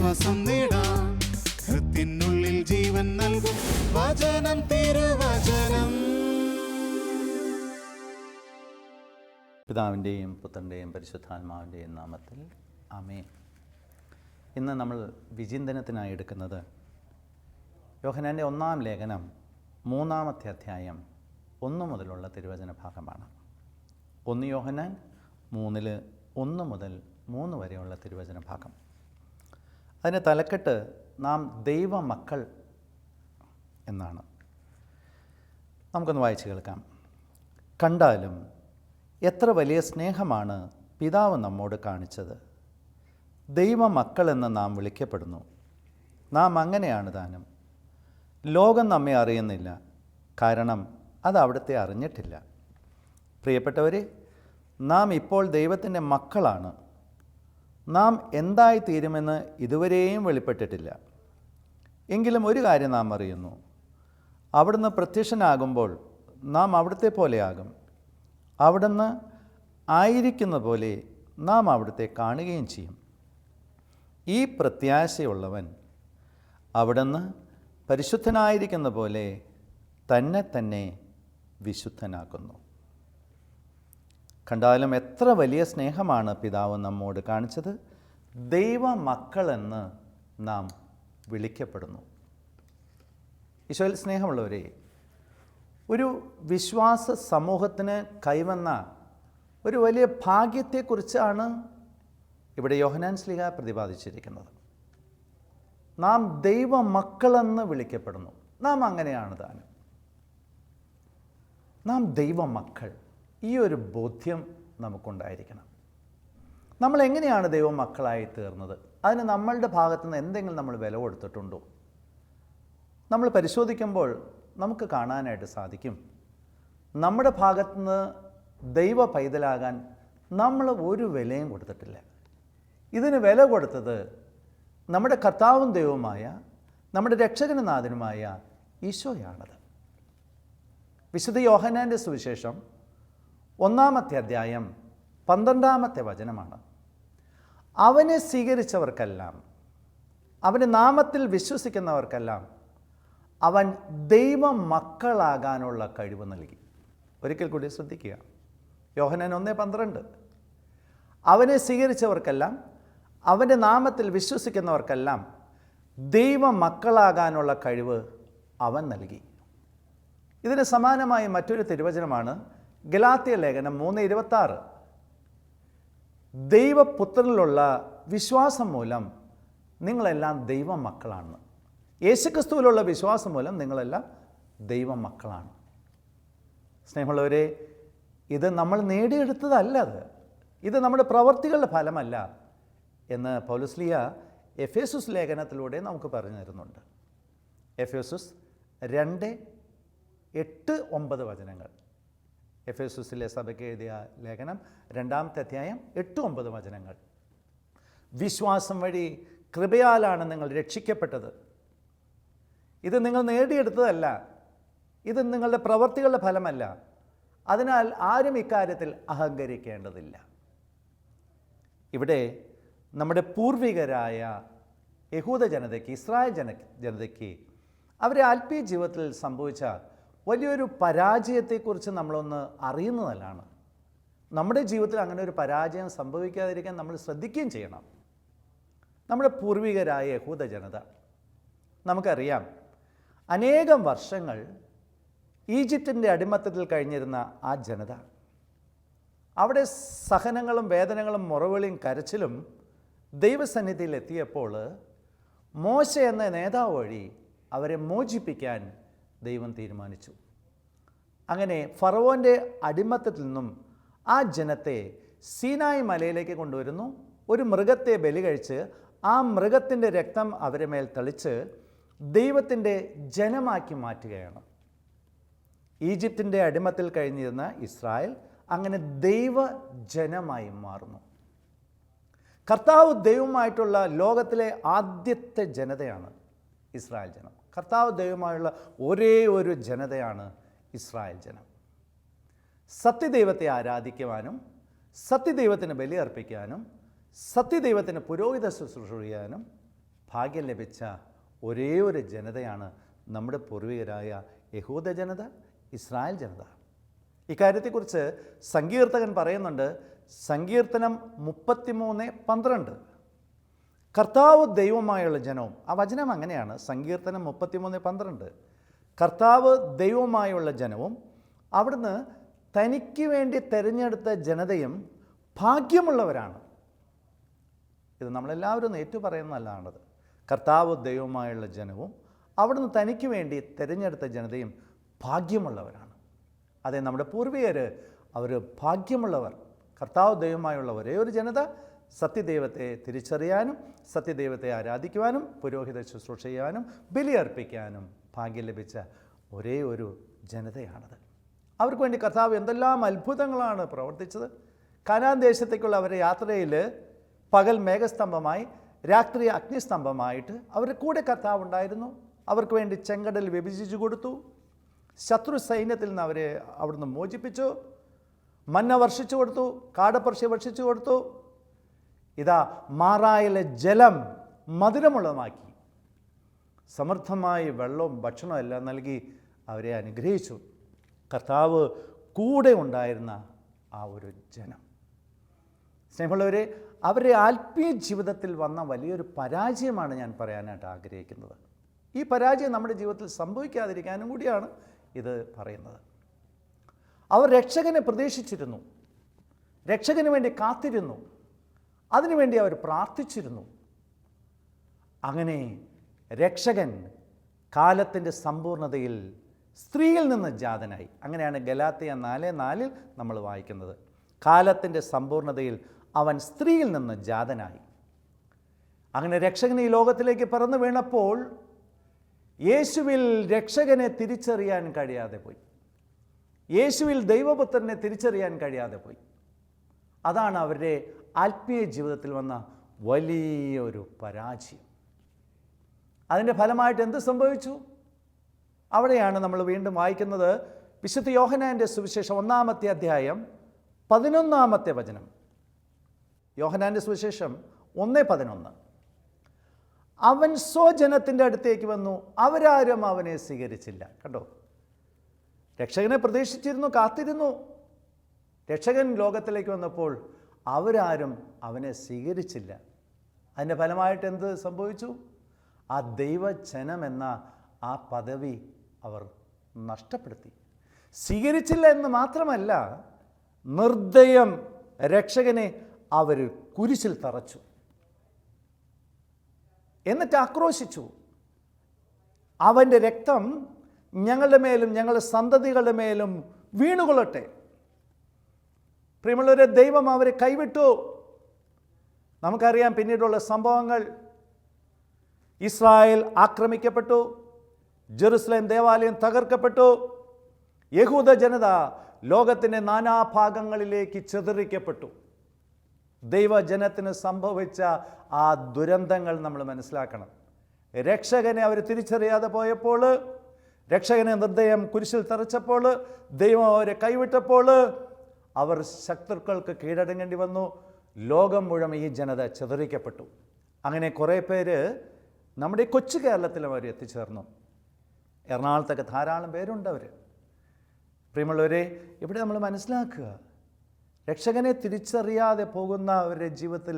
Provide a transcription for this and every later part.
ആശ്വാസം നേടാം. ഹൃത്തിനുള്ളിൽ ജീവൻ നൽകും വചനം, തിരുവചനം. പിതാവിൻ്റെയും പുത്രൻ്റെയും പരിശുദ്ധാത്മാവിൻ്റെയും നാമത്തിൽ ആമേൻ. ഇന്ന് നമ്മൾ വിചിന്തനത്തിനായി എടുക്കുന്നത് യോഹന്നാൻ്റെ 1-ാം ലേഖനം 3-ാമത്തെ അധ്യായം 1 മുതലുള്ള തിരുവചന ഭാഗമാണ്. 1 യോഹന്നാൻ 3-1 മുതൽ 3 വരെയുള്ള തിരുവചന ഭാഗം. അതിന് തലക്കെട്ട് നാം ദൈവമക്കൾ എന്നാണ്. നമുക്കൊന്ന് വായിച്ചു കേൾക്കാം. കണ്ടാലും എത്ര വലിയ സ്നേഹമാണ് പിതാവ് നമ്മോട് കാണിച്ചത്. ദൈവമക്കളെന്ന് നാം വിളിക്കപ്പെടുന്നു. നാം അങ്ങനെയാണ് താനും. ലോകം നമ്മെ അറിയുന്നില്ല, കാരണം അത് അവിടുത്തെ അറിഞ്ഞിട്ടില്ല. പ്രിയപ്പെട്ടവരെ, നാം ഇപ്പോൾ ദൈവത്തിൻ്റെ മക്കളാണ്. നാം എന്തായി തീരുമെന്ന് ഇതുവരെയും വെളിപ്പെട്ടിട്ടില്ല. എങ്കിലും ഒരു കാര്യം നാം അറിയുന്നു, അവിടുന്ന് പ്രത്യക്ഷനാകുമ്പോൾ നാം അവിടുത്തെ പോലെയാകും. അവിടുന്ന് ആയിരിക്കുന്ന പോലെ നാം അവിടുത്തെ കാണുകയും ചെയ്യും. ഈ പ്രത്യാശയുള്ളവൻ അവിടുന്ന് പരിശുദ്ധനായിരിക്കുന്ന പോലെ തന്നെ തന്നെ വിശുദ്ധനാക്കുന്നു. കണ്ടാലും എത്ര വലിയ സ്നേഹമാണ് പിതാവ് നമ്മോട് കാണിച്ചത്. ദൈവമക്കളെന്ന് നാം വിളിക്കപ്പെടുന്നു. ഈശോയിൽ സ്നേഹമുള്ളവരെ, ഒരു വിശ്വാസ സമൂഹത്തിന് കൈവന്ന ഒരു വലിയ ഭാഗ്യത്തെക്കുറിച്ചാണ് ഇവിടെ യോഹന്നാൻ ശ്ലീഹ പ്രതിപാദിച്ചിരിക്കുന്നത്. നാം ദൈവമക്കളെന്ന് വിളിക്കപ്പെടുന്നു. നാം അങ്ങനെയാണ് താനും. നാം ദൈവമക്കൾ, ഈ ഒരു ബോധ്യം നമുക്കുണ്ടായിരിക്കണം. നമ്മൾ എങ്ങനെയാണ് ദൈവമക്കളായി തീർന്നത്? അതിന് നമ്മളുടെ ഭാഗത്തു നിന്ന് എന്തെങ്കിലും നമ്മൾ വില കൊടുത്തിട്ടുണ്ടോ? നമ്മൾ പരിശോധിക്കുമ്പോൾ നമുക്ക് കാണാനായിട്ട് സാധിക്കും, നമ്മുടെ ഭാഗത്തുനിന്ന് ദൈവ പൈതലാകാൻ നമ്മൾ ഒരു വിലയും കൊടുത്തിട്ടില്ല. ഇതിന് വില കൊടുത്തത് നമ്മുടെ കർത്താവും ദൈവവുമായ നമ്മുടെ രക്ഷകനാഥനുമായ ഈശോയാണത്. വിശുദ്ധ യോഹന്നാൻ്റെ സുവിശേഷം 1-ാമത്തെ അധ്യായം 12-ാമത്തെ വചനമാണ്. അവനെ സ്വീകരിച്ചവർക്കെല്ലാം, അവൻ്റെ നാമത്തിൽ വിശ്വസിക്കുന്നവർക്കെല്ലാം അവൻ ദൈവമക്കളാകാനുള്ള കഴിവ് നൽകി. ഒരിക്കൽ കൂടി ശ്രദ്ധിക്കുക, യോഹന്നാൻ 1:12. അവനെ സ്വീകരിച്ചവർക്കെല്ലാം, അവൻ്റെ നാമത്തിൽ വിശ്വസിക്കുന്നവർക്കെല്ലാം ദൈവമക്കളാകാനുള്ള കഴിവ് അവൻ നൽകി. ഇതിന് സമാനമായ മറ്റൊരു തിരുവചനമാണ് ഗലാത്യ ലേഖനം 3:26. ദൈവപുത്രനിലുള്ള വിശ്വാസം മൂലം നിങ്ങളെല്ലാം ദൈവമക്കളാണ്. യേശുക്രിസ്തുവിലുള്ള വിശ്വാസം മൂലം നിങ്ങളെല്ലാം ദൈവമക്കളാണ്. സ്നേഹമുള്ളവരെ, ഇത് നമ്മൾ നേടിയെടുത്തതല്ല, ഇത് നമ്മുടെ പ്രവർത്തികളുടെ ഫലമല്ല എന്ന് പൗലോസ്ലീഹ എഫേസുസ് ലേഖനത്തിലൂടെ നമുക്ക് പറഞ്ഞു തരുന്നുണ്ട്. എഫേസുസ് 2:8-9 വചനങ്ങൾ. എഫേസുസിലെ സഭയ്ക്ക് എഴുതിയ ലേഖനം 2-ാമത്തെ അധ്യായം 8-9 വചനങ്ങൾ. വിശ്വാസം വഴി കൃപയാലാണ് നിങ്ങൾ രക്ഷിക്കപ്പെട്ടത്. ഇത് നിങ്ങൾ നേടിയെടുത്തതല്ല, ഇത് നിങ്ങളുടെ പ്രവൃത്തികളുടെ ഫലമല്ല. അതിനാൽ ആരും ഇക്കാര്യത്തിൽ അഹങ്കരിക്കേണ്ടതില്ല. ഇവിടെ നമ്മുടെ പൂർവികരായ യഹൂദ ജനതയ്ക്ക്, ഇസ്രായേൽ ജനതയ്ക്ക് അവരെ ആത്മീയ ജീവിതത്തിൽ സംഭവിച്ച വലിയൊരു പരാജയത്തെക്കുറിച്ച് നമ്മളൊന്ന് അറിയുന്നതല്ലാണ്. നമ്മുടെ ജീവിതത്തിൽ അങ്ങനെ ഒരു പരാജയം സംഭവിക്കാതിരിക്കാൻ നമ്മൾ ശ്രദ്ധിക്കുകയും ചെയ്യണം. നമ്മുടെ പൂർവികരായ യഹൂദ ജനത, നമുക്കറിയാം, അനേകം വർഷങ്ങൾ ഈജിപ്തിൻ്റെ അടിമത്തത്തിൽ കഴിഞ്ഞിരുന്ന ആ ജനത, അവിടെ സഹനങ്ങളും വേദനകളും മുറവിളിയും കരച്ചിലും ദൈവസന്നിധിയിൽ എത്തിയപ്പോൾ മോശ എന്ന നേതാവ് വഴി അവരെ മോചിപ്പിക്കാൻ ദൈവം തീരുമാനിച്ചു. അങ്ങനെ ഫറവോൻ്റെ അടിമത്തത്തിൽ നിന്നും ആ ജനത്തെ സീനായി മലയിലേക്ക് കൊണ്ടുവരുന്നു. ഒരു മൃഗത്തെ ബലി കഴിച്ച് ആ മൃഗത്തിൻ്റെ രക്തം അവരെ മേൽ തളിച്ച് ദൈവത്തിൻ്റെ ജനമാക്കി മാറ്റുകയാണ്. ഈജിപ്തിൻ്റെ അടിമത്തിൽ കഴിഞ്ഞിരുന്ന ഇസ്രായേൽ അങ്ങനെ ദൈവജനമായി മാറുന്നു. കർത്താവ് ദൈവമായിട്ടുള്ള ലോകത്തിലെ ആദ്യത്തെ ജനതയാണ് ഇസ്രായേൽ ജനം. കർത്താവ് ദൈവമായുള്ള ഒരേ ഒരു ജനതയാണ് ഇസ്രായേൽ ജനം. സത്യദൈവത്തെ ആരാധിക്കുവാനും സത്യദൈവത്തിന് ബലിയർപ്പിക്കാനും സത്യദൈവത്തിന് പുരോഹിത ശുശ്രൂഷ ചെയ്യാനും ഭാഗ്യം ലഭിച്ച ഒരേ ഒരു ജനതയാണ് നമ്മുടെ പൂർവികരായ യഹൂദ ജനത, ഇസ്രായേൽ ജനത. ഇക്കാര്യത്തെക്കുറിച്ച് സങ്കീർത്തകൻ പറയുന്നുണ്ട്. സങ്കീർത്തനം 33:12 കർത്താവ് ദൈവമായുള്ള ജനവും. ആ വചനം അങ്ങനെയാണ്, സങ്കീർത്തനം 33:12 കർത്താവ് ദൈവമായുള്ള ജനവും അവിടുന്ന് തനിക്ക് വേണ്ടി തിരഞ്ഞെടുത്ത ജനതയും ഭാഗ്യമുള്ളവരാണ്. ഇത് നമ്മളെല്ലാവരും ഏറ്റുപറയുന്ന നല്ലതാണത്. കർത്താവ് ദൈവമായുള്ള ജനവും അവിടുന്ന് തനിക്ക് വേണ്ടി തിരഞ്ഞെടുത്ത ജനതയും ഭാഗ്യമുള്ളവരാണ്. അതെ, നമ്മുടെ പൂർവികർ അവർ ഭാഗ്യമുള്ളവർ. കർത്താവ് ദൈവമായുള്ള ഒരേ ഒരു ജനത, സത്യദൈവത്തെ തിരിച്ചറിയാനും സത്യദൈവത്തെ ആരാധിക്കുവാനും പുരോഹിത ശുശ്രൂഷ ചെയ്യാനും ബലിയർപ്പിക്കാനും ഭാഗ്യം ലഭിച്ച ഒരേ ഒരു ജനതയാണത്. അവർക്ക് വേണ്ടി കർത്താവ് എന്തെല്ലാം അത്ഭുതങ്ങളാണ് പ്രവർത്തിച്ചത്. കനാൻ ദേശത്തേക്കുള്ള അവരുടെ യാത്രയിൽ പകൽ മേഘസ്തംഭമായി, രാത്രി അഗ്നിസ്തംഭമായിട്ട് അവരുടെ കൂടെ കർത്താവ് ഉണ്ടായിരുന്നു. അവർക്ക് വേണ്ടി ചെങ്കടൽ വിഭജിച്ചു കൊടുത്തു. ശത്രു സൈന്യത്തിൽ നിന്ന് അവരെ അവിടുന്ന് മോചിപ്പിച്ചു. മന്ന വർഷിച്ചു കൊടുത്തു, കാടപ്പർശി വർഷിച്ചു കൊടുത്തു. ഇതാ മാറായിലെ ജലം മധുരമുള്ളതാക്കി, സമൃദ്ധമായി വെള്ളവും ഭക്ഷണവും എല്ലാം നൽകി അവരെ അനുഗ്രഹിച്ചു. കർത്താവ് കൂടെ ഉണ്ടായിരുന്ന ആ ഒരു ജനം. സ്നേഹമുള്ളവരെ, അവരുടെ ആത്മീയ ജീവിതത്തിൽ വന്ന വലിയൊരു പരാജയമാണ് ഞാൻ പറയാനായിട്ട് ആഗ്രഹിക്കുന്നത്. ഈ പരാജയം നമ്മുടെ ജീവിതത്തിൽ സംഭവിക്കാതിരിക്കാനും കൂടിയാണ് ഇത് പറയുന്നത്. അവർ രക്ഷകനെ പ്രതീക്ഷിച്ചിരുന്നു, രക്ഷകന് വേണ്ടി കാത്തിരുന്നു, അതിനുവേണ്ടി അവർ പ്രാർത്ഥിച്ചിരുന്നു. അങ്ങനെ രക്ഷകൻ കാലത്തിൻ്റെ സമ്പൂർണതയിൽ സ്ത്രീയിൽ നിന്ന് ജാതനായി. അങ്ങനെയാണ് ഗലാത്യ 4:4 നമ്മൾ വായിക്കുന്നത്. കാലത്തിൻ്റെ സമ്പൂർണതയിൽ അവൻ സ്ത്രീയിൽ നിന്ന് ജാതനായി. അങ്ങനെ രക്ഷകൻ ഈ ലോകത്തിലേക്ക് പിറന്നു വീണപ്പോൾ യേശുവിൽ രക്ഷകനെ തിരിച്ചറിയാൻ കഴിയാതെ പോയി. യേശുവിൽ ദൈവപുത്രനെ തിരിച്ചറിയാൻ കഴിയാതെ പോയി. അതാണ് അവരുടെ ആത്മീയ ജീവിതത്തിൽ വന്ന വലിയൊരു പരാജയം. അതിൻ്റെ ഫലമായിട്ട് എന്ത് സംഭവിച്ചു? അവിടെയാണ് നമ്മൾ വീണ്ടും വായിക്കുന്നത്. വിശുദ്ധ യോഹന്നാൻ്റെ സുവിശേഷം 1-ാമത്തെ അധ്യായം 11-ാമത്തെ വചനം. യോഹന്നാൻ്റെ സുവിശേഷം 1:11 അവൻ സ്വജനത്തിൻ്റെ അടുത്തേക്ക് വന്നു, അവരാരും അവനെ സ്വീകരിച്ചില്ല. കണ്ടോ, രക്ഷകനെ പ്രതീക്ഷിച്ചിരുന്നു, കാത്തിരുന്നു. രക്ഷകൻ ലോകത്തിലേക്ക് വന്നപ്പോൾ അവരാരും അവനെ സ്വീകരിച്ചില്ല. അതിൻ്റെ ഫലമായിട്ട് എന്ത് സംഭവിച്ചു? ആ ദൈവജനം എന്ന ആ പദവി അവർ നഷ്ടപ്പെടുത്തി. സ്വീകരിച്ചില്ല എന്ന് മാത്രമല്ല, നിർദ്ദയം രക്ഷകനെ അവർ കുരിശിൽ തറച്ചു. എന്നിട്ട് ആക്രോശിച്ചു, അവൻ്റെ രക്തം ഞങ്ങളുടെ മേലും ഞങ്ങളുടെ സന്തതികളുടെ മേലും വീണുകൊള്ളട്ടെ. പ്രിയമുള്ളവരെ, ദൈവം അവരെ കൈവിട്ടു. നമുക്കറിയാം പിന്നീടുള്ള സംഭവങ്ങൾ. ഇസ്രായേൽ ആക്രമിക്കപ്പെട്ടു, ജെറുസലേം ദേവാലയം തകർക്കപ്പെട്ടു, യഹൂദ ജനത ലോകത്തിൻ്റെ നാനാഭാഗങ്ങളിലേക്ക് ചിതറിക്കപ്പെട്ടു. ദൈവജനത്തിന് സംഭവിച്ച ആ ദുരന്തങ്ങൾ നമ്മൾ മനസ്സിലാക്കണം. രക്ഷകനെ അവർ തിരിച്ചറിയാതെ പോയപ്പോൾ, രക്ഷകനെ നിർദ്ദയം കുരിശിൽ തറച്ചപ്പോൾ, ദൈവം അവരെ കൈവിട്ടപ്പോൾ അവർ ശത്രുക്കൾക്ക് കീഴടങ്ങേണ്ടി വന്നു. ലോകം മുഴുവൻ ഈ ജനത ചിതറിക്കപ്പെട്ടു. അങ്ങനെ കുറേ പേര് നമ്മുടെ കൊച്ചു കേരളത്തിലും അവർ എത്തിച്ചേർന്നു. എറണാകുളത്തൊക്കെ ധാരാളം പേരുണ്ട് അവർ. പ്രിയമുള്ളവരെ, ഇവിടെ നമ്മൾ മനസ്സിലാക്കുക, രക്ഷകനെ തിരിച്ചറിയാതെ പോകുന്നവരുടെ ജീവിതത്തിൽ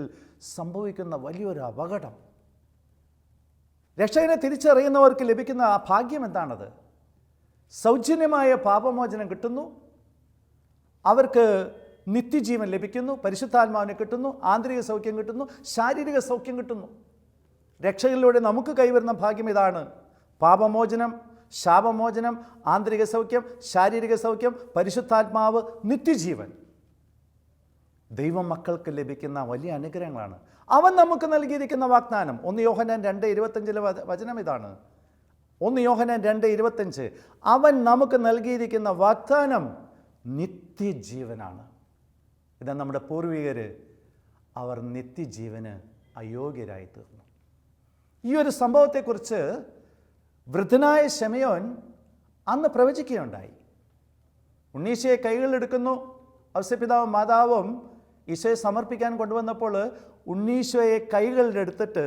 സംഭവിക്കുന്ന വലിയൊരു അപകടം. രക്ഷകനെ തിരിച്ചറിയുന്നവർക്ക് ലഭിക്കുന്ന ആ ഭാഗ്യം എന്താണത്? സൗജന്യമായ പാപമോചനം കിട്ടുന്നു, അവർക്ക് നിത്യജീവൻ ലഭിക്കുന്നു, പരിശുദ്ധാത്മാവിനെ കിട്ടുന്നു, ആന്തരിക സൗഖ്യം കിട്ടുന്നു, ശാരീരിക സൗഖ്യം കിട്ടുന്നു. രക്ഷയിലൂടെ നമുക്ക് കൈവരുന്ന ഭാഗ്യം ഇതാണ്: പാപമോചനം, ശാപമോചനം, ആന്തരിക സൗഖ്യം, ശാരീരിക സൗഖ്യം, പരിശുദ്ധാത്മാവ്, നിത്യജീവൻ. ദൈവം മക്കൾക്ക് ലഭിക്കുന്ന വലിയ അനുഗ്രഹങ്ങളാണ്. അവൻ നമുക്ക് നൽകിയിരിക്കുന്ന വാഗ്ദാനം. 1 യോഹന്നാൻ 2:25 വചനം ഇതാണ്. 1 യോഹന്നാൻ 2:25 അവൻ നമുക്ക് നൽകിയിരിക്കുന്ന വാഗ്ദാനം നിത്യജീവനാണ്. ഇതാ നമ്മുടെ പൂർവികർ, അവർ നിത്യജീവന് അയോഗ്യരായി തീർന്നു. ഈ ഒരു സംഭവത്തെക്കുറിച്ച് വൃദ്ധനായ ശമയോൻ അന്ന് പ്രവചിക്കുകയുണ്ടായി. ഉണ്ണീശയെ കൈകളിലെടുക്കുന്നു. ഔസേപ്പിതാവും മാതാവും ഈശോയെ സമർപ്പിക്കാൻ കൊണ്ടുവന്നപ്പോൾ ഉണ്ണീശോയെ കൈകളിലെടുത്തിട്ട്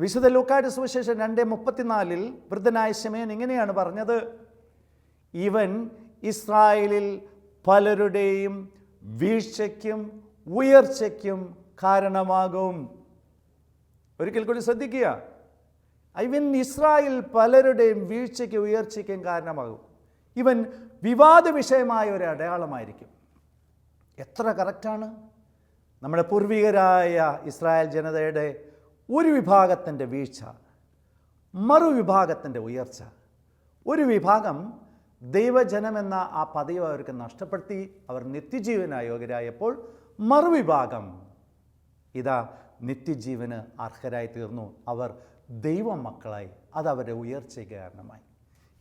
വിശുദ്ധ ലൂക്കായുടെ സുവിശേഷം 2:34 വൃദ്ധനായ ശിമയോൻ ഇങ്ങനെയാണ് പറഞ്ഞത്, ഇവൻ ഇസ്രായേലിൽ പലരുടെയും വീഴ്ചയ്ക്കും ഉയർച്ചയ്ക്കും കാരണമാകും. ഒരിക്കൽ കൂടി ശ്രദ്ധിക്കുക, ഇവൻ ഇസ്രായേൽ പലരുടെയും വീഴ്ചയ്ക്കും ഉയർച്ചയ്ക്കും കാരണമാകും. ഇവൻ വിവാദ വിഷയമായ ഒരു അടയാളമായിരിക്കും. എത്ര കറക്റ്റാണ്! നമ്മുടെ പൂർവികരായ ഇസ്രായേൽ ജനതയുടെ ഒരു വിഭാഗത്തിൻ്റെ വീഴ്ച, മറുവിഭാഗത്തിൻ്റെ ഉയർച്ച. ഒരു വിഭാഗം ദൈവജനമെന്ന ആ പദവി അവർക്ക് നഷ്ടപ്പെടുത്തി, അവർ നിത്യജീവന് യോഗ്യരായപ്പോൾ മറുവിഭാഗം ഇതാ നിത്യജീവന് അർഹരായി തീർന്നു. അവർ ദൈവമക്കളായി. അതവരുടെ ഉയർച്ചയ്ക്ക് കാരണമായി.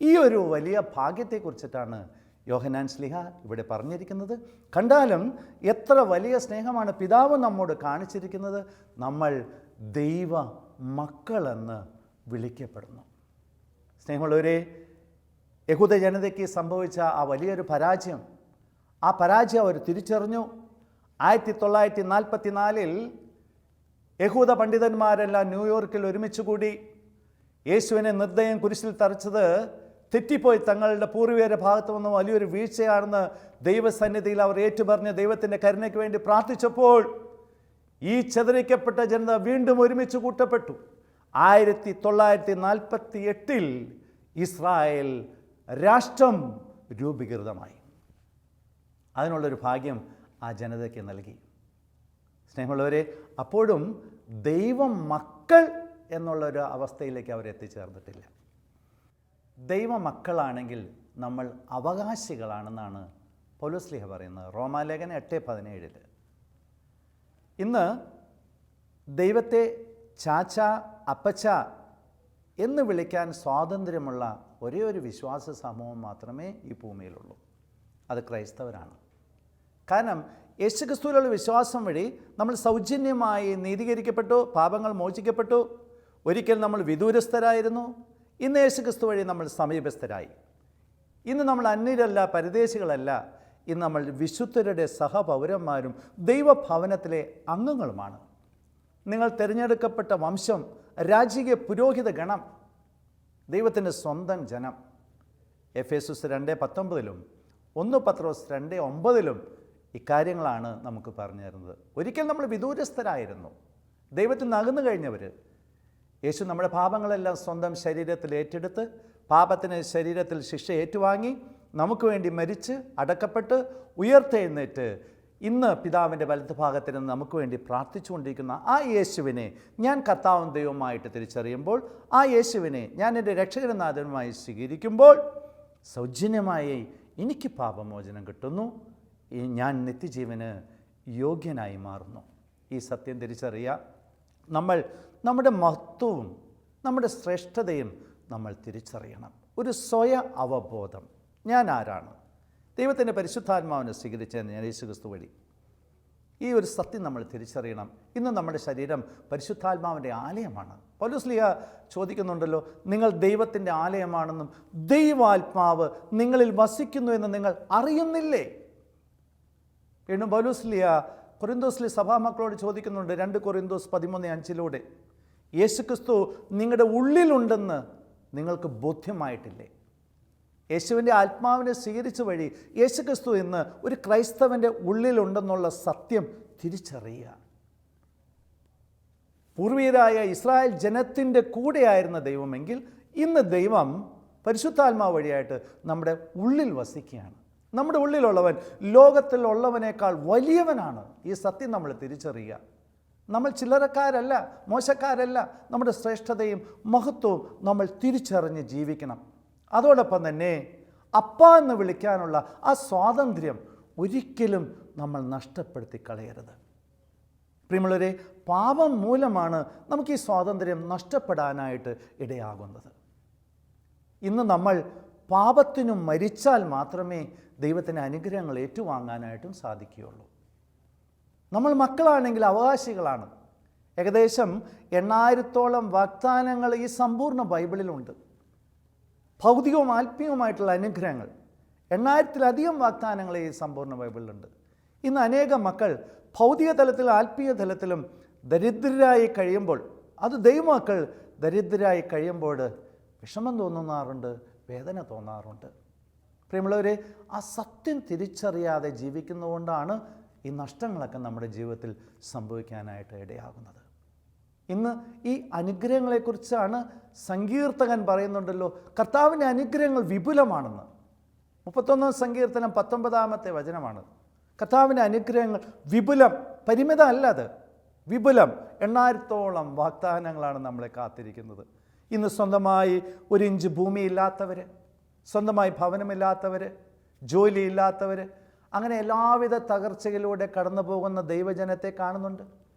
ഈ ഒരു വലിയ ഭാഗ്യത്തെക്കുറിച്ചിട്ടാണ് യോഹന്നാൻ ശ്ലീഹ ഇവിടെ പറഞ്ഞിരിക്കുന്നത്. കണ്ടാലും എത്ര വലിയ സ്നേഹമാണ് പിതാവ് നമ്മോട് കാണിച്ചിരിക്കുന്നത്. നമ്മൾ ദൈവ മക്കളെന്ന് വിളിക്കപ്പെടുന്നു. സ്നേഹമുള്ളവരെ, യഹൂദ ജനതയ്ക്ക് സംഭവിച്ച ആ വലിയൊരു പരാജയം, ആ പരാജയം അവർ തിരിച്ചറിഞ്ഞു. 1944 യഹൂദ പണ്ഡിതന്മാരെല്ലാം ന്യൂയോർക്കിൽ ഒരുമിച്ച് കൂടി. യേശുവിനെ നിർദ്ദയം കുരിശിൽ തറച്ചത് തെറ്റിപ്പോയി, തങ്ങളുടെ പൂർവികരുടെ ഭാഗത്തു നിന്ന് വലിയൊരു വീഴ്ചയാണെന്ന് ദൈവസന്നിധിയിൽ അവർ ഏറ്റുപറഞ്ഞ് ദൈവത്തിൻ്റെ കരുണയ്ക്ക് വേണ്ടി പ്രാർത്ഥിച്ചപ്പോൾ ഈ ചിതറിക്കപ്പെട്ട ജനത വീണ്ടും ഒരുമിച്ച് കൂട്ടപ്പെട്ടു. 1948 ഇസ്രായേൽ രാഷ്ട്രം രൂപീകൃതമായി. അതിനുള്ളൊരു ഭാഗ്യം ആ ജനതയ്ക്ക് നൽകി. സ്നേഹമുള്ളവരെ, അപ്പോഴും ദൈവം മക്കൾ എന്നുള്ളൊരു അവസ്ഥയിലേക്ക് അവർ എത്തിച്ചേർന്നിട്ടില്ല. ദൈവമക്കളാണെങ്കിൽ നമ്മൾ അവകാശികളാണെന്നാണ് പൗലോസ് ശ്ലീഹ പറയുന്നത്, റോമാലേഖനം 8:17. ഇന്ന് ദൈവത്തെ ചാച്ച, അപ്പച്ച എന്ന് വിളിക്കാൻ സ്വാതന്ത്ര്യമുള്ള ഒരേ ഒരു വിശ്വാസ സമൂഹം മാത്രമേ ഈ ഭൂമിയിലുള്ളൂ. അത് ക്രൈസ്തവരാണ്. കാരണം യേശുക്രിസ്തുവിലുള്ള വിശ്വാസം വഴി നമ്മൾ സൗജന്യമായി നീതീകരിക്കപ്പെട്ടു, പാപങ്ങൾ മോചിക്കപ്പെട്ടു. ഒരിക്കൽ നമ്മൾ വിദൂരസ്ഥരായിരുന്നു, ഇന്ന് യേശുക്രിസ്തു വഴി നമ്മൾ സമീപസ്ഥരായി. ഇന്ന് നമ്മൾ അന്യരല്ല, പരദേശികളല്ല, ഇന്ന് നമ്മൾ വിശുദ്ധരുടെ സഹപൗരന്മാരും ദൈവഭവനത്തിലെ അംഗങ്ങളുമാണ്. നിങ്ങൾ തിരഞ്ഞെടുക്കപ്പെട്ട വംശം, രാജകീയ പുരോഹിത ഗണം, ദൈവത്തിൻ്റെ സ്വന്തം ജനം. എഫേസസ് 2:19 1 പത്രോസ് 2:9 ഇക്കാര്യങ്ങളാണ് നമുക്ക് പറഞ്ഞു തരുന്നത്. ഒരിക്കൽ നമ്മൾ വിദൂരസ്ഥരായിരുന്നു, ദൈവത്തിൽ നിന്ന് അകന്നു കഴിഞ്ഞവർ. യേശു നമ്മുടെ പാപങ്ങളെല്ലാം സ്വന്തം ശരീരത്തിൽ ഏറ്റെടുത്ത് പാപത്തിന് ശരീരത്തിൽ ശിക്ഷ ഏറ്റുവാങ്ങി നമുക്ക് വേണ്ടി മരിച്ച് അടക്കപ്പെട്ട് ഉയർത്തെഴുന്നേറ്റ് ഇന്ന് പിതാവിൻ്റെ വലതുഭാഗത്തിൽ നിന്ന് നമുക്ക് വേണ്ടി പ്രാർത്ഥിച്ചുകൊണ്ടിരിക്കുന്ന ആ യേശുവിനെ ഞാൻ കർത്താവും ദൈവമായിട്ട് തിരിച്ചറിയുമ്പോൾ, ആ യേശുവിനെ ഞാൻ എൻ്റെ രക്ഷകനാഥനുമായി സ്വീകരിക്കുമ്പോൾ സൗജന്യമായി എനിക്ക് പാപമോചനം കിട്ടുന്നു, ഞാൻ നിത്യജീവന് യോഗ്യനായി മാറുന്നു. ഈ സത്യം തിരിച്ചറിയുക. നമ്മൾ നമ്മുടെ മഹത്വവും നമ്മുടെ ശ്രേഷ്ഠതയും നമ്മൾ തിരിച്ചറിയണം. ഒരു സ്വയ അവബോധം, ഞാൻ ആരാണ്, ദൈവത്തിൻ്റെ പരിശുദ്ധാത്മാവിനെ സ്വീകരിച്ചതെന്ന് ഞാൻ യേശുക്രിസ്തു വഴി. ഈ ഒരു സത്യം നമ്മൾ തിരിച്ചറിയണം. ഇന്ന് നമ്മുടെ ശരീരം പരിശുദ്ധാത്മാവിൻ്റെ ആലയമാണ്. പൗലോസ് ശ്ലീഹ ചോദിക്കുന്നുണ്ടല്ലോ, നിങ്ങൾ ദൈവത്തിൻ്റെ ആലയമാണെന്നും ദൈവാത്മാവ് നിങ്ങളിൽ വസിക്കുന്നു എന്ന് നിങ്ങൾ അറിയുന്നില്ലേ? വീണ്ടും പൗലോസ് ശ്ലീഹ കൊരിന്തോസിലെ സഭാമക്കളോട് ചോദിക്കുന്നുണ്ട് 2 കൊരിന്തോസ് 13:5 യേശുക്രിസ്തു നിങ്ങളുടെ ഉള്ളിലുണ്ടെന്ന് നിങ്ങൾക്ക് ബോധ്യമായിട്ടില്ലേ? യേശുവിൻ്റെ ആത്മാവിനെ സ്വീകരിച്ച വഴി യേശുക്രിസ്തു ഇന്ന് ഒരു ക്രൈസ്തവൻ്റെ ഉള്ളിലുണ്ടെന്നുള്ള സത്യം തിരിച്ചറിയുക. പൂർവീയരായ ഇസ്രായേൽ ജനത്തിൻ്റെ കൂടെയായിരുന്ന ദൈവമെങ്കിൽ ഇന്ന് ദൈവം പരിശുദ്ധാത്മാവ് വഴിയായിട്ട് നമ്മുടെ ഉള്ളിൽ വസിക്കുകയാണ്. നമ്മുടെ ഉള്ളിലുള്ളവൻ ലോകത്തിലുള്ളവനേക്കാൾ വലിയവനാണ്. ഈ സത്യം നമ്മൾ തിരിച്ചറിയുക. നമ്മൾ ചില്ലറക്കാരല്ല, മോശക്കാരല്ല. നമ്മുടെ ശ്രേഷ്ഠതയും മഹത്വവും നമ്മൾ തിരിച്ചറിഞ്ഞ് ജീവിക്കണം. അതോടൊപ്പം തന്നെ അപ്പ എന്ന് വിളിക്കാനുള്ള ആ സ്വാതന്ത്ര്യം ഒരിക്കലും നമ്മൾ നഷ്ടപ്പെടുത്തി കളയരുത്. പ്രിയമുള്ളവരെ, പാപം മൂലമാണ് നമുക്ക് ഈ സ്വാതന്ത്ര്യം നഷ്ടപ്പെടാനായിട്ട് ഇടയാകുന്നത്. ഇന്ന് നമ്മൾ പാപത്തിനു മരിച്ചാൽ മാത്രമേ ദൈവത്തിൻ്റെ അനുഗ്രഹങ്ങൾ ഏറ്റുവാങ്ങാനായിട്ടും സാധിക്കുകയുള്ളൂ. നമ്മൾ മക്കളാണെങ്കിൽ അവകാശികളാണ്. ഏകദേശം 8000ഓളം വാഗ്ദാനങ്ങൾ ഈ സമ്പൂർണ്ണ ബൈബിളിലുണ്ട്. ഭൗതികവും ആത്മീയവുമായിട്ടുള്ള അനുഗ്രഹങ്ങൾ 8000-ലധികം വാഗ്ദാനങ്ങൾ ഈ സമ്പൂർണ്ണ ബൈബിളിലുണ്ട്. ഇന്ന് അനേകം മക്കൾ ഭൗതിക തലത്തിലും ആത്മീയ തലത്തിലും ദരിദ്രരായി കഴിയുമ്പോൾ അത് ദൈവമക്കൾ ദരിദ്രരായി കഴിയുമ്പോൾ വിഷമം തോന്നാറുണ്ട്, വേദന തോന്നാറുണ്ട്. പ്രിയമുള്ളവരെ, ആ സത്യം തിരിച്ചറിയാതെ ജീവിക്കുന്നതുകൊണ്ടാണ് ഈ നഷ്ടങ്ങളൊക്കെ നമ്മുടെ ജീവിതത്തിൽ സംഭവിക്കാനായിട്ട് ഇടയാകുന്നത്. ഇന്ന് ഈ അനുഗ്രഹങ്ങളെക്കുറിച്ചാണ് സങ്കീർത്തകൻ പറയുന്നുണ്ടല്ലോ, കർത്താവിൻ്റെ അനുഗ്രഹങ്ങൾ വിപുലമാണെന്ന്. 31 സങ്കീർത്തനം 19 വചനമാണ്. കർത്താവിൻ്റെ അനുഗ്രഹങ്ങൾ വിപുലം, പരിമിതം അല്ല, അത് വിപുലം. 8000-ഓളം വാഗ്ദാനങ്ങളാണ് നമ്മളെ കാത്തിരിക്കുന്നത്. ഇന്ന് സ്വന്തമായി 1 ഇഞ്ച് ഭൂമിയില്ലാത്തവർ, സ്വന്തമായി ഭവനമില്ലാത്തവർ, ജോലിയില്ലാത്തവർ, അങ്ങനെ എല്ലാവിധ തകർച്ചയിലൂടെ കടന്നു പോകുന്ന ദൈവജനത്തെ കാണുന്നുണ്ട്.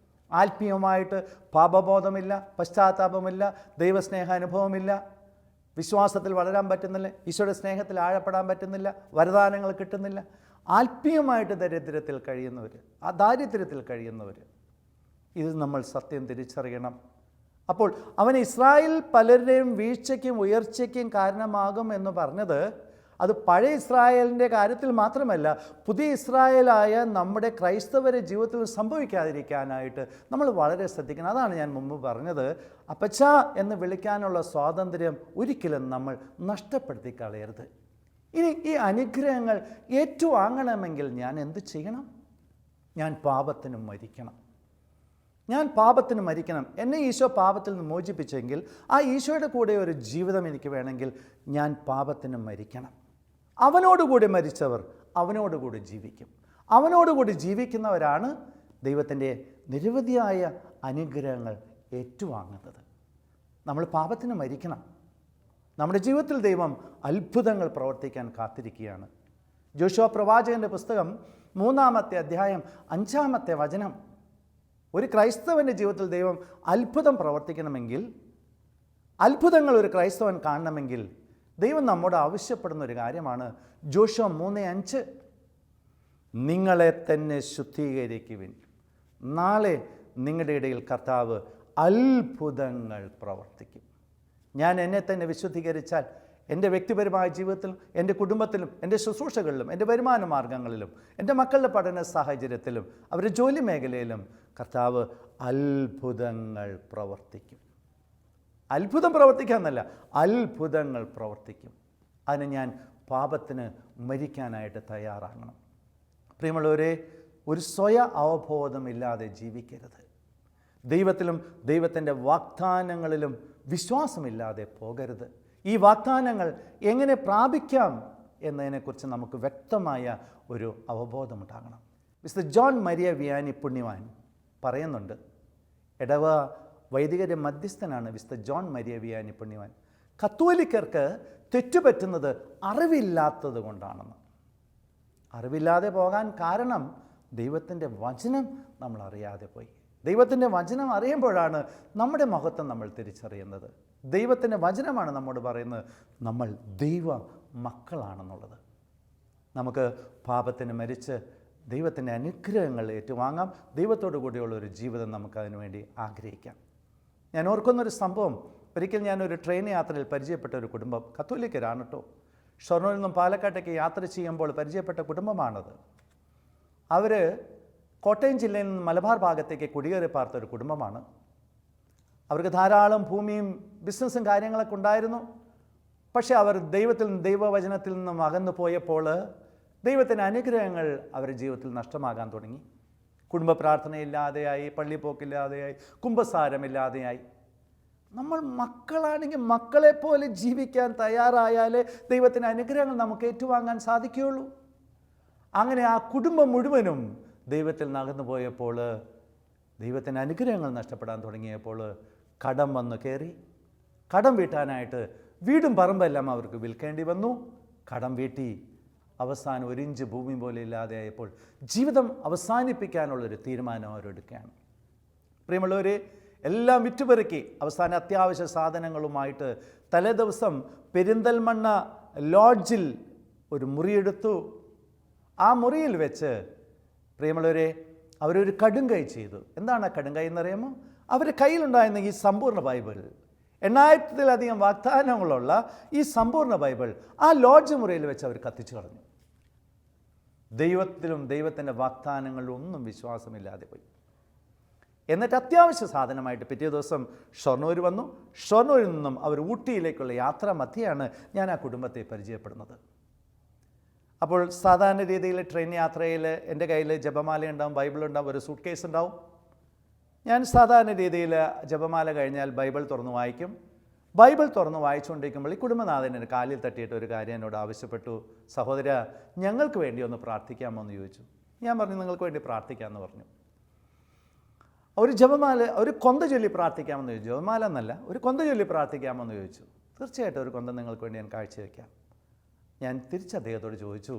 ആത്മീയമായിട്ട് പാപബോധമില്ല, പശ്ചാത്താപമില്ല, ദൈവസ്നേഹാനുഭവമില്ല, വിശ്വാസത്തിൽ വളരാൻ പറ്റുന്നില്ല, ഈശോയുടെ സ്നേഹത്തിൽ ആഴപ്പെടാൻ പറ്റുന്നില്ല, വരദാനങ്ങൾ കിട്ടുന്നില്ല. ആത്മീയമായിട്ട് ദരിദ്രത്തിൽ കഴിയുന്നവർ, ആ ദാരിദ്ര്യത്തിൽ കഴിയുന്നവർ, ഇത് നമ്മൾ സത്യം തിരിച്ചറിയണം. അപ്പോൾ അവൻ ഇസ്രായേൽ പലരുടെയും വീഴ്ചയ്ക്കും ഉയർച്ചയ്ക്കും കാരണമാകും എന്ന് പറഞ്ഞത് അത് പഴയ ഇസ്രായേലിൻ്റെ കാര്യത്തിൽ മാത്രമല്ല, പുതിയ ഇസ്രായേലായ നമ്മുടെ ക്രൈസ്തവരുടെ ജീവിതത്തിൽ സംഭവിക്കാതിരിക്കാനായിട്ട് നമ്മൾ വളരെ ശ്രദ്ധിക്കണം. അതാണ് ഞാൻ മുമ്പ് പറഞ്ഞത്, അപ്പച്ച എന്ന് വിളിക്കാനുള്ള സ്വാതന്ത്ര്യം ഒരിക്കലും നമ്മൾ നഷ്ടപ്പെടുത്തി കളയരുത്. ഇനി ഈ അനുഗ്രഹങ്ങൾ ഏറ്റുവാങ്ങണമെങ്കിൽ ഞാൻ എന്ത് ചെയ്യണം? ഞാൻ പാപത്തിന് മരിക്കണം. ഞാൻ പാപത്തിന് മരിക്കണം. എന്നെ ഈശോ പാപത്തിൽ നിന്ന് മോചിപ്പിച്ചെങ്കിൽ ആ ഈശോയുടെ കൂടെ ഒരു ജീവിതം എനിക്ക് വേണമെങ്കിൽ ഞാൻ പാപത്തിന് മരിക്കണം. അവനോടുകൂടി മരിച്ചവർ അവനോടുകൂടി ജീവിക്കും. അവനോടുകൂടി ജീവിക്കുന്നവരാണ് ദൈവത്തിൻ്റെ നിരവധിയായ അനുഗ്രഹങ്ങൾ ഏറ്റുവാങ്ങുന്നത്. നമ്മൾ പാപത്തിന് മരിക്കണം. നമ്മുടെ ജീവിതത്തിൽ ദൈവം അത്ഭുതങ്ങൾ പ്രവർത്തിക്കാൻ കാത്തിരിക്കുകയാണ്. ജോഷുവ പ്രവാചകൻ്റെ പുസ്തകം 3-ാമത്തെ അധ്യായം 5-ാമത്തെ വചനം. ഒരു ക്രൈസ്തവൻ്റെ ജീവിതത്തിൽ ദൈവം അത്ഭുതം പ്രവർത്തിക്കണമെങ്കിൽ, അത്ഭുതങ്ങൾ ഒരു ക്രൈസ്തവൻ കാണണമെങ്കിൽ ദൈവം നമ്മോട് ആവശ്യപ്പെടുന്ന ഒരു കാര്യമാണ് ജോഷുവ 3:5. നിങ്ങളെ തന്നെ ശുദ്ധീകരിക്കുവിൻ, നാളെ നിങ്ങളുടെ ഇടയിൽ കർത്താവ് അത്ഭുതങ്ങൾ പ്രവർത്തിക്കും. ഞാൻ എന്നെ തന്നെ വിശുദ്ധീകരിച്ചാൽ എൻ്റെ വ്യക്തിപരമായ ജീവിതത്തിലും എൻ്റെ കുടുംബത്തിലും എൻ്റെ ശുശ്രൂഷകളിലും എൻ്റെ വരുമാന മാർഗങ്ങളിലും എൻ്റെ മക്കളുടെ പഠന സാഹചര്യത്തിലും അവരുടെ ജോലി മേഖലയിലും കർത്താവ് അത്ഭുതങ്ങൾ പ്രവർത്തിക്കും. അത്ഭുതം പ്രവർത്തിക്കാമെന്നല്ല, അത്ഭുതങ്ങൾ പ്രവർത്തിക്കും. അതിന് ഞാൻ പാപത്തിന് മരിക്കാനായിട്ട് തയ്യാറാകണം. പ്രിയമുള്ളവരെ, ഒരു സ്വയ അവബോധമില്ലാതെ ജീവിക്കരുത്. ദൈവത്തിലും ദൈവത്തിൻ്റെ വാഗ്ദാനങ്ങളിലും വിശ്വാസമില്ലാതെ പോകരുത്. ഈ വാഗ്ദാനങ്ങൾ എങ്ങനെ പ്രാപിക്കാം എന്നതിനെക്കുറിച്ച് നമുക്ക് വ്യക്തമായ ഒരു അവബോധമുണ്ടാകണം. മിസ്റ്റർ ജോൺ മരിയ വിയാനി പുണ്യവാൻ പറയുന്നുണ്ട്, ഇടവ വൈദികരുടെ മധ്യസ്ഥനാണ് മിസ്റ്റർ ജോൺ മരിയ വിയാനി പുണ്യവാൻ. കത്തോലിക്കർക്ക് തെറ്റുപറ്റുന്നത് അറിവില്ലാത്തത് കൊണ്ടാണെന്ന്. അറിവില്ലാതെ പോകാൻ കാരണം ദൈവത്തിൻ്റെ വചനം നമ്മൾ അറിയാതെ പോയി. ദൈവത്തിൻ്റെ വചനം അറിയുമ്പോഴാണ് നമ്മുടെ മഹത്വം നമ്മൾ തിരിച്ചറിയുന്നത്. ദൈവത്തിൻ്റെ വചനമാണ് നമ്മോട് പറയുന്നത് നമ്മൾ ദൈവ മക്കളാണെന്നുള്ളത്. നമുക്ക് പാപത്തിന് മരിച്ച് ദൈവത്തിൻ്റെ അനുഗ്രഹങ്ങൾ ഏറ്റുവാങ്ങാം. ദൈവത്തോടു കൂടിയുള്ള ഒരു ജീവിതം നമുക്കതിനു വേണ്ടി ആഗ്രഹിക്കാം. ഞാൻ ഓർക്കുന്നൊരു സംഭവം, ഒരിക്കൽ ഞാനൊരു ട്രെയിൻ യാത്രയിൽ പരിചയപ്പെട്ട ഒരു കുടുംബം, കത്തോലിക്കരാണ് കേട്ടോ. ഷൊർണൂരിൽ നിന്നും പാലക്കാട്ടേക്ക് യാത്ര ചെയ്യുമ്പോൾ പരിചയപ്പെട്ട കുടുംബമാണത്. അവർ കോട്ടയം ജില്ലയിൽ നിന്ന് മലബാർ ഭാഗത്തേക്ക് കുടിയേറി പാർത്ത ഒരു കുടുംബമാണ്. അവർക്ക് ധാരാളം ഭൂമിയും ബിസിനസ്സും കാര്യങ്ങളൊക്കെ ഉണ്ടായിരുന്നു. പക്ഷേ അവർ ദൈവത്തിൽ നിന്നും ദൈവവചനത്തിൽ നിന്നും അകന്നു പോയപ്പോൾ ദൈവത്തിൻ്റെ അനുഗ്രഹങ്ങൾ അവരുടെ ജീവിതത്തിൽ നഷ്ടമാകാൻ തുടങ്ങി. കുടുംബ പ്രാർത്ഥനയില്ലാതെയായി, പള്ളിപ്പോക്കില്ലാതെയായി, കുംഭസാരമില്ലാതെയായി. നമ്മൾ മക്കളാണെങ്കിൽ മക്കളെപ്പോലെ ജീവിക്കാൻ തയ്യാറായാലേ ദൈവത്തിൻ്റെ അനുഗ്രഹങ്ങൾ നമുക്ക് ഏറ്റുവാങ്ങാൻ സാധിക്കുകയുള്ളൂ. അങ്ങനെ ആ കുടുംബം മുഴുവനും ദൈവത്തിൽ നകന്നു പോയപ്പോൾ, ദൈവത്തിൻ്റെ അനുഗ്രഹങ്ങൾ നഷ്ടപ്പെടാൻ തുടങ്ങിയപ്പോൾ കടം വന്നു കയറി. കടം വീട്ടാനായിട്ട് വീടും പറമ്പെല്ലാം അവർക്ക് വിൽക്കേണ്ടി വന്നു. കടം വീട്ടി അവസാനം 1 ഇഞ്ച് ഭൂമി പോലെ ഇല്ലാതെയായപ്പോൾ ജീവിതം അവസാനിപ്പിക്കാനുള്ളൊരു തീരുമാനം അവരെടുക്കുകയാണ്. പ്രിയമുള്ളവരെ, എല്ലാം വിറ്റുപെറുക്കി അവസാന അത്യാവശ്യ സാധനങ്ങളുമായിട്ട് തലേദിവസം പെരിന്തൽമണ്ണ ലോഡ്ജിൽ ഒരു മുറിയെടുത്തു. ആ മുറിയിൽ വെച്ച് പ്രിയമുള്ളവരെ അവരൊരു കടുങ്കൈ ചെയ്തു. എന്താണ് ആ കടുങ്കൈ എന്നറിയാമോ? അവരുടെ കയ്യിലുണ്ടായിരുന്ന ഈ സമ്പൂർണ്ണ ബൈബിൾ, 8000-ത്തിലധികം വാഗ്ദാനങ്ങളുള്ള ഈ സമ്പൂർണ്ണ ബൈബിൾ ആ ലോഡ്ജ് മുറിയിൽ വെച്ച് അവർ കത്തിച്ചു കളഞ്ഞു. ദൈവത്തിലും ദൈവത്തിൻ്റെ വാഗ്ദാനങ്ങളിലും ഒന്നും വിശ്വാസമില്ലാതെ പോയി. എന്നിട്ട് അത്യാവശ്യ സാധനമായിട്ട് പിറ്റേ ദിവസം ഷൊർണൂർ വന്നു. ഷൊർണൂരിൽ നിന്നും അവർ ഊട്ടിയിലേക്കുള്ള യാത്ര മധ്യയാണ് ഞാൻ ആ കുടുംബത്തെ പരിചയപ്പെടുന്നത്. അപ്പോൾ സാധാരണ രീതിയിൽ ട്രെയിൻ യാത്രയിൽ എൻ്റെ കയ്യിൽ ജപമാല ഉണ്ടാവും, ബൈബിൾ ഉണ്ടാവും, ഒരു സൂട്ട് കേസ് ഉണ്ടാവും. ഞാൻ സാധാരണ രീതിയിൽ ജപമാല കഴിഞ്ഞാൽ ബൈബിൾ തുറന്ന് വായിക്കും. ബൈബിൾ തുറന്ന് വായിച്ചുകൊണ്ടിരിക്കുമ്പോൾ ഈ കുടുംബനാഥൻ എൻ്റെ കാലിൽ തട്ടിയിട്ട് ഒരു കാര്യം എന്നോട് ആവശ്യപ്പെട്ടു. സഹോദര, ഞങ്ങൾക്ക് വേണ്ടി ഒന്ന് പ്രാർത്ഥിക്കാമോ എന്ന് ചോദിച്ചു. ഞാൻ പറഞ്ഞു, നിങ്ങൾക്ക് വേണ്ടി പ്രാർത്ഥിക്കാമെന്ന് പറഞ്ഞു. ഒരു ജപമാല, ഒരു കൊന്ത ചൊല്ലി പ്രാർത്ഥിക്കാമെന്ന് ചോദിച്ചു. ജപമാല എന്നല്ല, ഒരു കൊന്ത ചൊല്ലി പ്രാർത്ഥിക്കാമെന്ന് ചോദിച്ചു. തീർച്ചയായിട്ടും ഒരു കൊന്ത നിങ്ങൾക്ക് വേണ്ടി ഞാൻ കാഴ്ചവെക്കാം. ഞാൻ തിരിച്ച് അദ്ദേഹത്തോട് ചോദിച്ചു,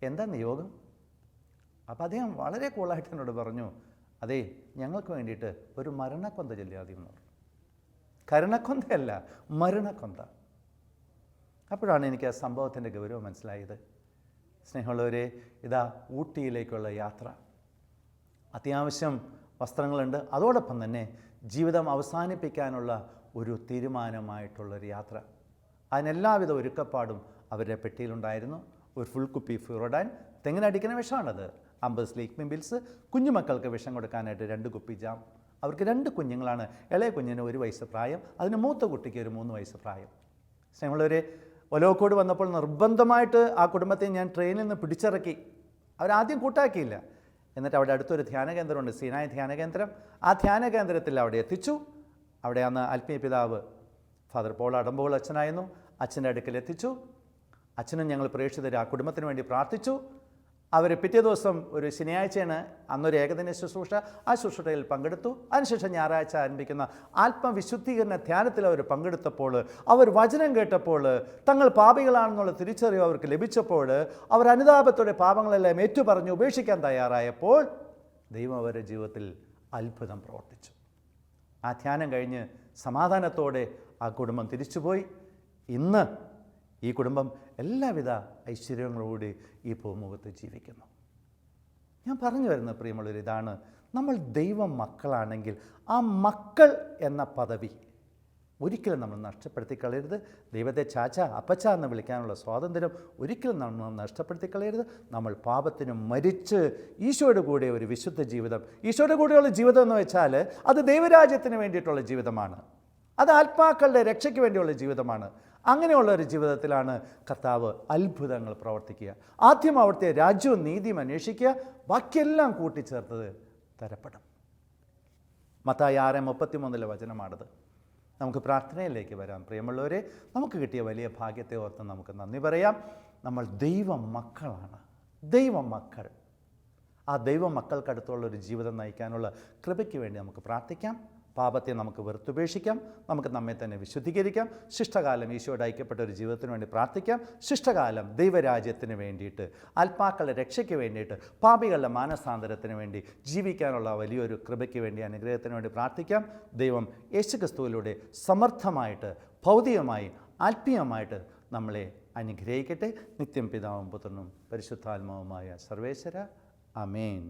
എന്താ നിയോഗം? അപ്പോൾ അദ്ദേഹം വളരെ കൂളായിട്ട് എന്നോട് പറഞ്ഞു, അതെ, ഞങ്ങൾക്ക് വേണ്ടിയിട്ട് ഒരു മരണക്കൊന്ത ചൊല്ലി ആദ്യം എന്ന് പറഞ്ഞു. കരുണക്കൊന്തയല്ല, മരണക്കൊന്ത. അപ്പോഴാണ് എനിക്ക് ആ സംഭവത്തിൻ്റെ ഗൗരവം മനസ്സിലായത്. സ്നേഹമുള്ളവരെ, ഇതാ ഊട്ടിയിലേക്കുള്ള യാത്ര. അത്യാവശ്യം വസ്ത്രങ്ങളുണ്ട്, അതോടൊപ്പം തന്നെ ജീവിതം അവസാനിപ്പിക്കാനുള്ള ഒരു തീരുമാനമായിട്ടുള്ളൊരു യാത്ര. അതിനെല്ലാവിധ ഒരുക്കപ്പാടും അവരുടെ പെട്ടിയിലുണ്ടായിരുന്നു. ഒരു ഫുൾ കുപ്പി ഫ്യൂറോഡാൻ, തെങ്ങിനടിക്കുന്ന വിഷമാണത്. 50 സ്ലീക്ക് മിമ്പിൾസ്, കുഞ്ഞുമക്കൾക്ക് വിഷം കൊടുക്കാനായിട്ട് 2 കുപ്പി ജാം. അവർക്ക് 2 കുഞ്ഞുങ്ങളാണ്. ഇളയ കുഞ്ഞിന് 1 വയസ്സ് പ്രായം, അതിന് മൂത്ത കുട്ടിക്ക് ഒരു 3 വയസ്സ് പ്രായം. സ്നേഹമുള്ളവരെ, ഒലോക്കോട് വന്നപ്പോൾ നിർബന്ധമായിട്ട് ആ കുടുംബത്തെ ഞാൻ ട്രെയിനിൽ നിന്ന് പിടിച്ചിറക്കി. അവരാദ്യം കൂട്ടാക്കിയില്ല. എന്നിട്ട് അവിടെ അടുത്തൊരു ധ്യാന കേന്ദ്രമുണ്ട്, സീനായ് ധ്യാന കേന്ദ്രം. ആ ധ്യാന കേന്ദ്രത്തിൽ അവിടെ എത്തിച്ചു. അവിടെ അന്ന് ആത്മീയ പിതാവ് ഫാദർ പോൾ അടമ്പോൾ അച്ഛനായിരുന്നു. അച്ഛൻ്റെ അടുക്കൽ എത്തിച്ചു. അച്ഛനും ഞങ്ങൾ പ്രേക്ഷിതർ ആ കുടുംബത്തിന് വേണ്ടി പ്രാർത്ഥിച്ചു. അവർ പിറ്റേ ദിവസം ഒരു ശനിയാഴ്ചയാണ് അന്നൊരു ഏകദിന ശുശ്രൂഷ. ആ ശുശ്രൂഷയിൽ പങ്കെടുത്തു. അതിനുശേഷം ഞായറാഴ്ച ആരംഭിക്കുന്ന ആത്മവിശുദ്ധീകരണ ധ്യാനത്തിൽ അവർ പങ്കെടുത്തപ്പോൾ, അവർ വചനം കേട്ടപ്പോൾ, തങ്ങൾ പാപികളാണെന്നുള്ള തിരിച്ചറിവ് അവർക്ക് ലഭിച്ചപ്പോൾ, അവർ അനുതാപത്തോടെ പാപങ്ങളെല്ലാം ഏറ്റുപറഞ്ഞ് ഉപേക്ഷിക്കാൻ തയ്യാറായപ്പോൾ ദൈവം അവരുടെ ജീവിതത്തിൽ അത്ഭുതം പ്രവർത്തിച്ചു. ആ ധ്യാനം കഴിഞ്ഞ് സമാധാനത്തോടെ ആ കുടുംബം തിരിച്ചുപോയി. ഇന്ന് ഈ കുടുംബം എല്ലാവിധ ഐശ്വര്യങ്ങളോടെ ഈ ഭൂമുഖത്ത് ജീവിക്കുന്നു. ഞാൻ പറഞ്ഞു വരുന്ന പ്രിയമുള്ളവർ, ഇതാണ് നമ്മൾ ദൈവം മക്കളാണെങ്കിൽ ആ മക്കൾ എന്ന പദവി ഒരിക്കലും നമ്മൾ നഷ്ടപ്പെടുത്തി കളയരുത്. ദൈവത്തെ ചാച്ച, അപ്പച്ച എന്ന് വിളിക്കാനുള്ള സ്വാതന്ത്ര്യം ഒരിക്കലും നമ്മൾ നഷ്ടപ്പെടുത്തി കളയരുത്. നമ്മൾ പാപത്തിന് മരിച്ച് ഈശോയുടെ കൂടെ ഒരു വിശുദ്ധ ജീവിതം, ഈശോയുടെ കൂടെയുള്ള ജീവിതം എന്ന് വെച്ചാൽ അത് ദൈവരാജ്യത്തിന് വേണ്ടിയിട്ടുള്ള ജീവിതമാണ്. അത് ആത്മാക്കളുടെ രക്ഷയ്ക്ക് വേണ്ടിയുള്ള ജീവിതമാണ്. അങ്ങനെയുള്ള ഒരു ജീവിതത്തിലാണ് കർത്താവ് അത്ഭുതങ്ങൾ പ്രവർത്തിക്കുക. ആദ്യം അവിടുത്തെ രാജ്യവും നീതിയും അന്വേഷിക്കുക, ബാക്കിയെല്ലാം കൂട്ടിച്ചേർത്തത് തരപ്പെടും. മത്തായി 6:33 വചനമാണത്. നമുക്ക് പ്രാർത്ഥനയിലേക്ക് വരാം. പ്രിയമുള്ളവരെ, നമുക്ക് കിട്ടിയ വലിയ ഭാഗ്യത്തെ ഓർത്ത് നമുക്ക് നന്ദി പറയാം. നമ്മൾ ദൈവം മക്കളാണ്, ദൈവം മക്കൾ. ആ ദൈവം മക്കൾക്കടുത്തുള്ളൊരു ജീവിതം നയിക്കാനുള്ള കൃപയ്ക്ക് വേണ്ടി നമുക്ക് പ്രാർത്ഥിക്കാം. പാപത്തെ നമുക്ക് വെറുത്തുപേക്ഷിക്കാം. നമുക്ക് നമ്മെ തന്നെ വിശുദ്ധീകരിക്കാം. ശിഷ്ടകാലം ഈശോയോട് ഐക്യപ്പെട്ട ഒരു ജീവിതത്തിന് വേണ്ടി പ്രാർത്ഥിക്കാം. ശിഷ്ടകാലം ദൈവരാജ്യത്തിന് വേണ്ടിയിട്ട്, ആത്മാക്കളുടെ രക്ഷയ്ക്ക് വേണ്ടിയിട്ട്, പാപികളുടെ മാനസാന്തരത്തിന് വേണ്ടി ജീവിക്കാനുള്ള വലിയൊരു കൃപയ്ക്ക് വേണ്ടി, അനുഗ്രഹത്തിന് വേണ്ടി പ്രാർത്ഥിക്കാം. ദൈവം യേശുക്രിസ്തുവിലൂടെ സമർത്ഥമായിട്ട്, ഭൗതികമായി, ആത്മീയമായിട്ട് നമ്മളെ അനുഗ്രഹിക്കട്ടെ. നിത്യം പിതാവും പുത്രനും പരിശുദ്ധാത്മാവുമായ സർവേശ്വര. ആമേൻ.